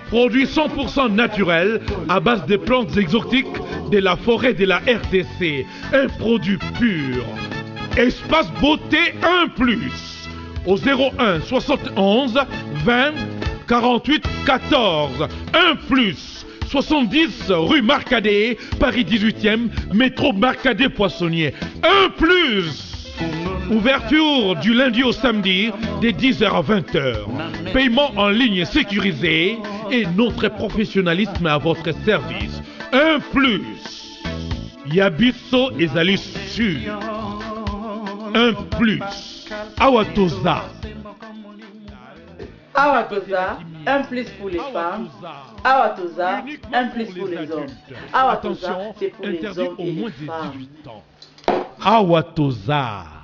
Produit 100% naturel à base de plantes exotiques de la forêt de la RDC. Un produit pur. Espace beauté 1+. Au 01 71 20 48 14. 1+. 70 rue Marcadet, Paris 18e, métro Marcadet-Poissonnier. 1+. Ouverture du lundi au samedi, de 10h à 20h. Paiement en ligne sécurisé et notre professionnalisme à votre service. 1+. Yabiso ezali sûr. Un plus. Awatoza. Awatoza, un plus pour les femmes. Awatoza, un plus pour les hommes. Awatoza, c'est pour les hommes et les femmes. Awatoza.